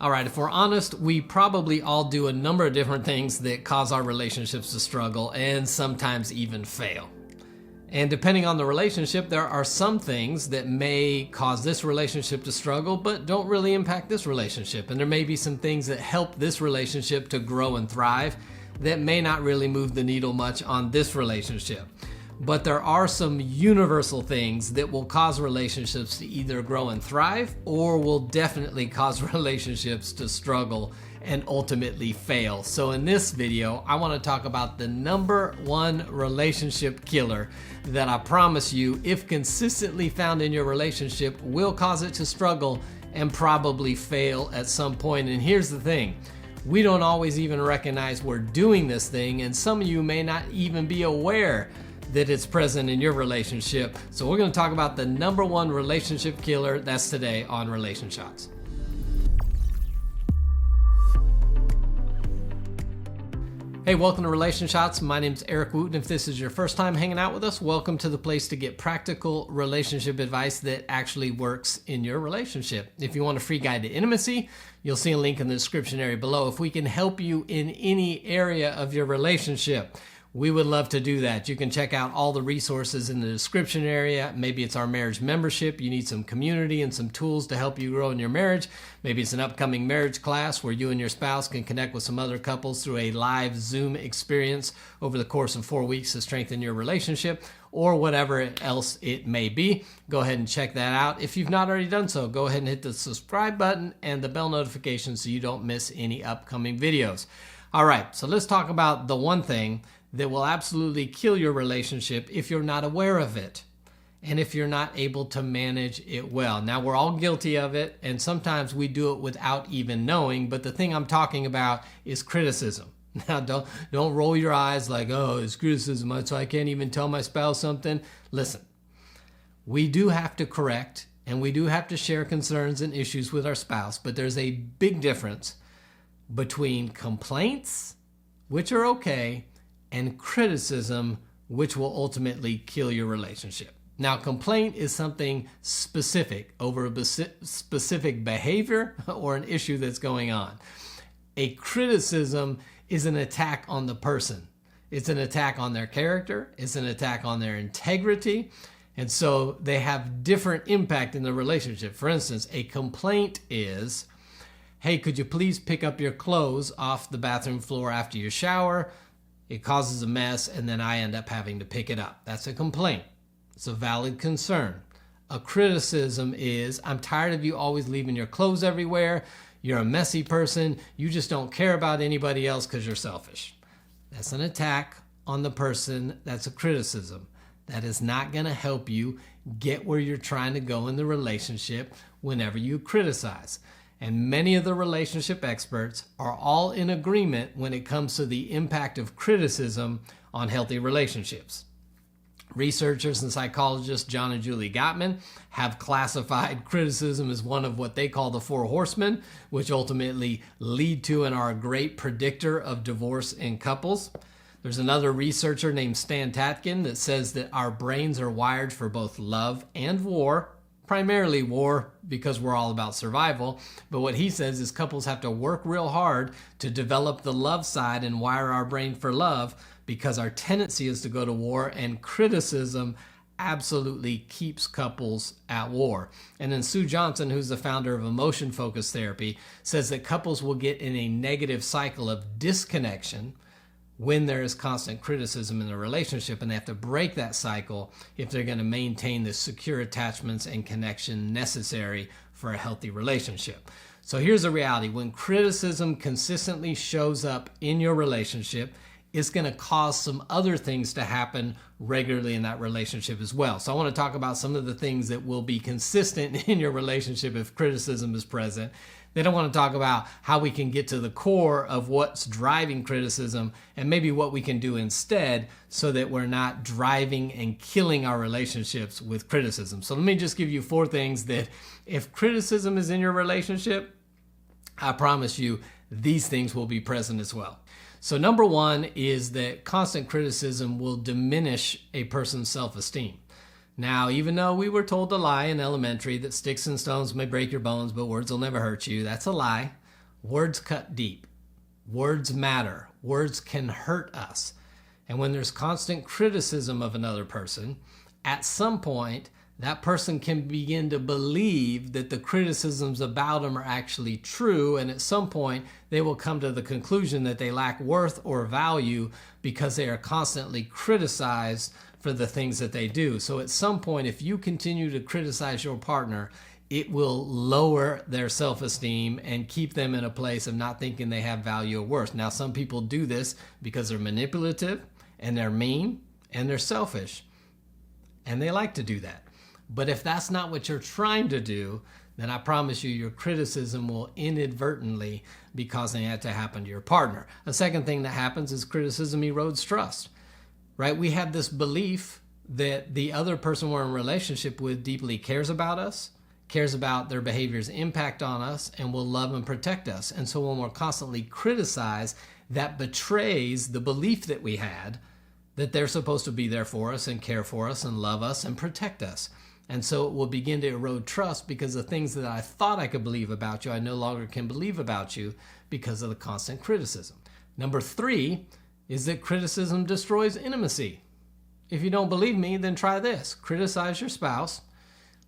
All right, if we're honest, we probably all do a number of different things that cause our relationships to struggle and sometimes even fail. And depending on the relationship, there are some things that may cause this relationship to struggle, but don't really impact this relationship. And there may be some things that help this relationship to grow and thrive that may not really move the needle much on this relationship. But there are some universal things that will cause relationships to either grow and thrive or will definitely cause relationships to struggle and ultimately fail. So in this video, I want to talk about the #1 relationship killer that I promise you, if consistently found in your relationship, will cause it to struggle and probably fail at some point. And here's the thing. We don't always even recognize we're doing this thing, and some of you may not even be aware that it's present in your relationship. So we're going to talk about the #1 relationship killer. That's today on Relation Shots. Hey, welcome to Relation Shots. My name's Eric Wooten. If this is your first time hanging out with us, welcome to the place to get practical relationship advice that actually works in your relationship. If you want a free guide to intimacy, you'll see a link in the description area below. If we can help you in any area of your relationship, we would love to do that. You can check out all the resources in the description area. Maybe it's our marriage membership. You need some community and some tools to help you grow in your marriage. Maybe it's an upcoming marriage class where you and your spouse can connect with some other couples through a live Zoom experience over the course of 4 weeks to strengthen your relationship, or whatever else it may be. Go ahead and check that out. If you've not already done so, go ahead and hit the subscribe button and the bell notification so you don't miss any upcoming videos. All right, so let's talk about the one thing that will absolutely kill your relationship if you're not aware of it and if you're not able to manage it well. Now, we're all guilty of it, and sometimes we do it without even knowing, but the thing I'm talking about is criticism. Now, don't roll your eyes like, oh, it's criticism, so I can't even tell my spouse something. Listen, we do have to correct, and we do have to share concerns and issues with our spouse, but there's a big difference between complaints, which are okay, and criticism, which will ultimately kill your relationship. Now, complaint is something specific over a specific behavior or an issue that's going on. A criticism is an attack on the person. It's an attack on their character. It's an attack on their integrity. And so they have different impact in the relationship. For instance, a complaint is, hey, could you please pick up your clothes off the bathroom floor after you shower? It causes a mess, and then I end up having to pick it up. That's a complaint. It's a valid concern. A criticism is, I'm tired of you always leaving your clothes everywhere. You're a messy person. You just don't care about anybody else because you're selfish. That's an attack on the person. That's a criticism. That is not going to help you get where you're trying to go in the relationship whenever you criticize. And many of the relationship experts are all in agreement when it comes to the impact of criticism on healthy relationships. Researchers and psychologists John and Julie Gottman have classified criticism as one of what they call the 4 horsemen, which ultimately lead to and are a great predictor of divorce in couples. There's another researcher named Stan Tatkin that says that our brains are wired for both love and war. Primarily war, because we're all about survival. But what he says is couples have to work real hard to develop the love side and wire our brain for love, because our tendency is to go to war, and criticism absolutely keeps couples at war. And then Sue Johnson, who's the founder of emotion-focused therapy, says that couples will get in a negative cycle of disconnection when there is constant criticism in the relationship, and they have to break that cycle if they're going to maintain the secure attachments and connection necessary for a healthy relationship. So here's the reality. When criticism consistently shows up in your relationship, it's going to cause some other things to happen regularly in that relationship as well. So I want to talk about some of the things that will be consistent in your relationship if criticism is present. Then I want to talk about how we can get to the core of what's driving criticism and maybe what we can do instead so that we're not driving and killing our relationships with criticism. So let me just give you 4 things that if criticism is in your relationship, I promise you these things will be present as well. So #1 is that constant criticism will diminish a person's self-esteem. Now, even though we were told the lie in elementary that sticks and stones may break your bones, but words will never hurt you, that's a lie. Words cut deep. Words matter. Words can hurt us. And when there's constant criticism of another person, at some point, that person can begin to believe that the criticisms about them are actually true. And at some point, they will come to the conclusion that they lack worth or value because they are constantly criticized for the things that they do. So at some point, if you continue to criticize your partner, it will lower their self-esteem and keep them in a place of not thinking they have value or worth. Now, some people do this because they're manipulative and they're mean and they're selfish, and they like to do that. But if that's not what you're trying to do, then I promise you your criticism will inadvertently be causing that to happen to your partner. A second thing that happens is criticism erodes trust, right? We have this belief that the other person we're in a relationship with deeply cares about us, cares about their behavior's impact on us, and will love and protect us. And so when we're constantly criticized, that betrays the belief that we had that they're supposed to be there for us and care for us and love us and protect us. And so it will begin to erode trust because the things that I thought I could believe about you, I no longer can believe about you because of the constant criticism. Number 3 is that criticism destroys intimacy. If you don't believe me, then try this. Criticize your spouse,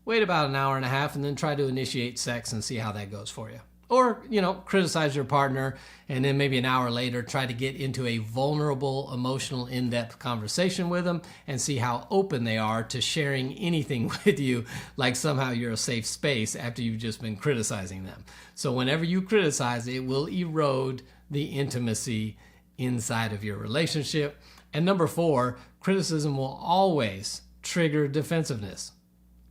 wait about an hour and a half, and then try to initiate sex and see how that goes for you. Or, criticize your partner and then maybe an hour later try to get into a vulnerable, emotional, in-depth conversation with them and see how open they are to sharing anything with you, like somehow you're a safe space after you've just been criticizing them. So whenever you criticize, it will erode the intimacy inside of your relationship. And number 4, criticism will always trigger defensiveness.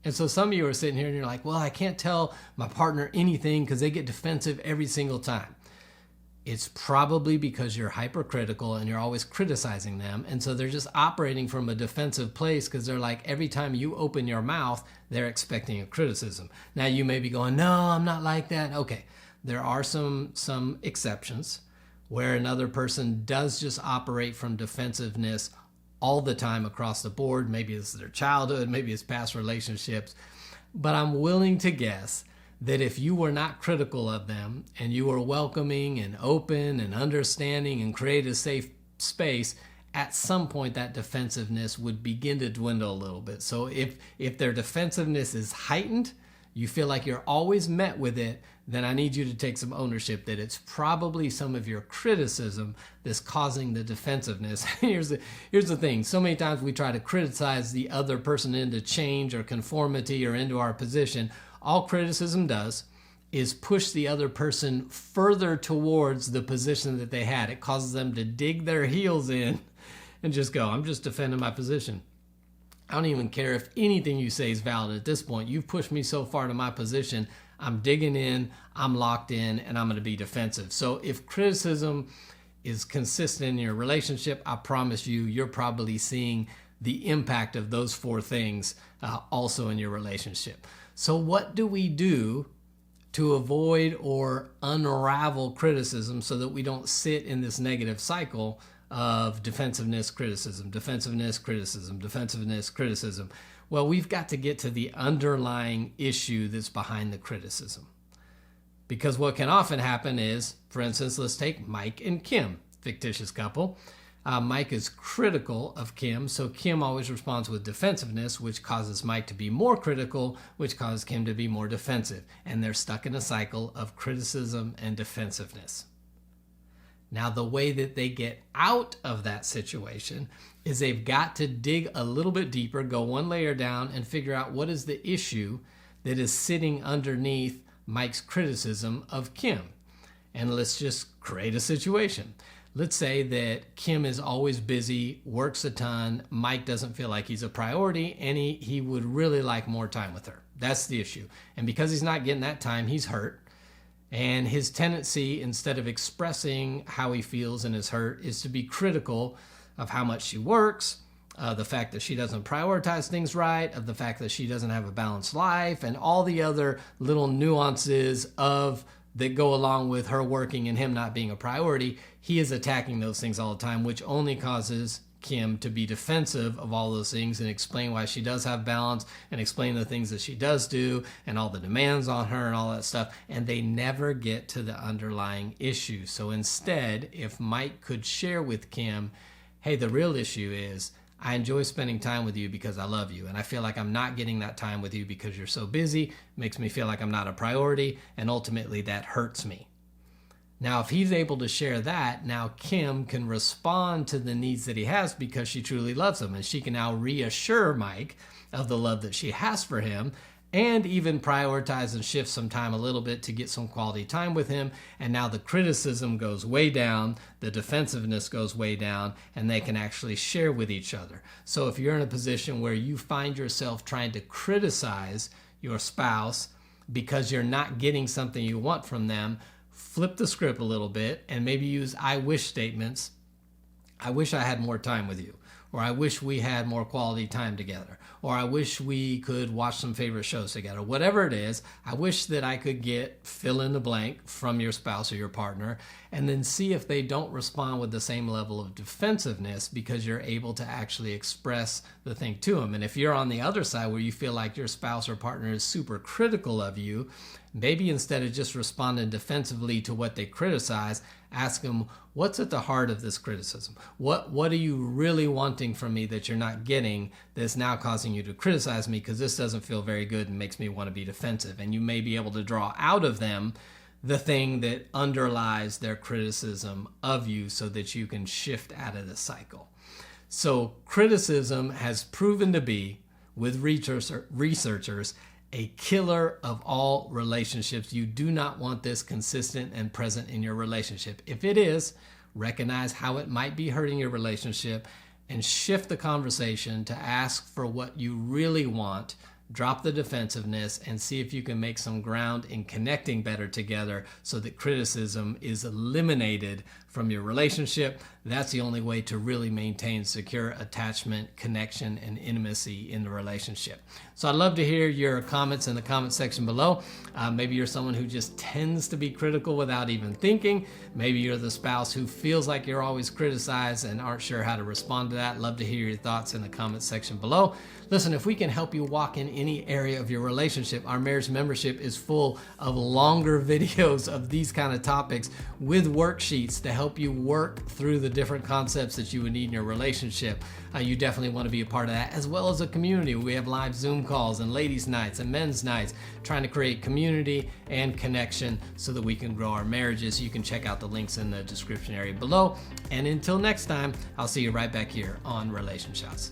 And so some of you are sitting here and you're like, well, I can't tell my partner anything because they get defensive every single time. It's probably because you're hypercritical and you're always criticizing them. And so they're just operating from a defensive place because they're like, every time you open your mouth, they're expecting a criticism. Now you may be going, no, I'm not like that. Okay, there are some exceptions where another person does just operate from defensiveness all the time across the board. Maybe it's their childhood, maybe it's past relationships. But I'm willing to guess that if you were not critical of them and you were welcoming and open and understanding and create a safe space, at some point that defensiveness would begin to dwindle a little bit. So if their defensiveness is heightened, you feel like you're always met with it, then I need you to take some ownership that it's probably some of your criticism that's causing the defensiveness. Here's the thing. So many times we try to criticize the other person into change or conformity or into our position. All criticism does is push the other person further towards the position that they had. It causes them to dig their heels in and just go, I'm just defending my position. I don't even care if anything you say is valid at this point. You've pushed me so far to my position. I'm digging in, I'm locked in, and I'm going to be defensive. So if criticism is consistent in your relationship, I promise you, you're probably seeing the impact of those 4 things also in your relationship. So what do we do to avoid or unravel criticism so that we don't sit in this negative cycle of defensiveness, criticism, defensiveness, criticism, defensiveness, criticism? Well, we've got to get to the underlying issue that's behind the criticism. Because what can often happen is, for instance, let's take Mike and Kim, fictitious couple. Mike is critical of Kim, so Kim always responds with defensiveness, which causes Mike to be more critical, which causes Kim to be more defensive. And they're stuck in a cycle of criticism and defensiveness. Now, the way that they get out of that situation is they've got to dig a little bit deeper, go one layer down, and figure out what is the issue that is sitting underneath Mike's criticism of Kim. And let's just create a situation. Let's say that Kim is always busy, works a ton, Mike doesn't feel like he's a priority, and he would really like more time with her. That's the issue. And because he's not getting that time, he's hurt. And his tendency, instead of expressing how he feels and is hurt, is to be critical of how much she works, the fact that she doesn't prioritize things right, of the fact that she doesn't have a balanced life, and all the other little nuances that go along with her working and him not being a priority. He is attacking those things all the time, which only causes Kim to be defensive of all those things and explain why she does have balance and explain the things that she does do and all the demands on her and all that stuff. And they never get to the underlying issue. So instead, if Mike could share with Kim, hey, the real issue is I enjoy spending time with you because I love you. And I feel like I'm not getting that time with you because you're so busy. Makes me feel like I'm not a priority. And ultimately that hurts me. Now, if he's able to share that, now Kim can respond to the needs that he has because she truly loves him. And she can now reassure Mike of the love that she has for him and even prioritize and shift some time a little bit to get some quality time with him. And now the criticism goes way down, the defensiveness goes way down, and they can actually share with each other. So if you're in a position where you find yourself trying to criticize your spouse because you're not getting something you want from them, flip the script a little bit and maybe use I wish statements. I wish I had more time with you, or I wish we had more quality time together, or I wish we could watch some favorite shows together. Whatever it is, I wish that I could get fill in the blank from your spouse or your partner, and then see if they don't respond with the same level of defensiveness because you're able to actually express the thing to them. And if you're on the other side where you feel like your spouse or partner is super critical of you, maybe instead of just responding defensively to what they criticize, ask them, what's at the heart of this criticism? What are you really wanting from me that you're not getting that's now causing you to criticize me because this doesn't feel very good and makes me want to be defensive? And you may be able to draw out of them the thing that underlies their criticism of you so that you can shift out of the cycle. So criticism has proven to be, with researchers, a killer of all relationships. You do not want this consistent and present in your relationship. If it is, recognize how it might be hurting your relationship and shift the conversation to ask for what you really want. Drop the defensiveness and see if you can make some ground in connecting better together so that criticism is eliminated from your relationship. That's the only way to really maintain secure attachment, connection, and intimacy in the relationship. So I'd love to hear your comments in the comment section below. Maybe you're someone who just tends to be critical without even thinking. Maybe you're the spouse who feels like you're always criticized and aren't sure how to respond to that. Love to hear your thoughts in the comment section below. Listen, if we can help you walk in any area of your relationship, our marriage membership is full of longer videos of these kind of topics with worksheets to help you work through the different concepts that you would need in your relationship. You definitely want to be a part of that, as well as a community. We have live Zoom calls and ladies' nights and men's nights, trying to create community and connection so that we can grow our marriages. You can check out the links in the description area below. And until next time, I'll see you right back here on Relation Shots.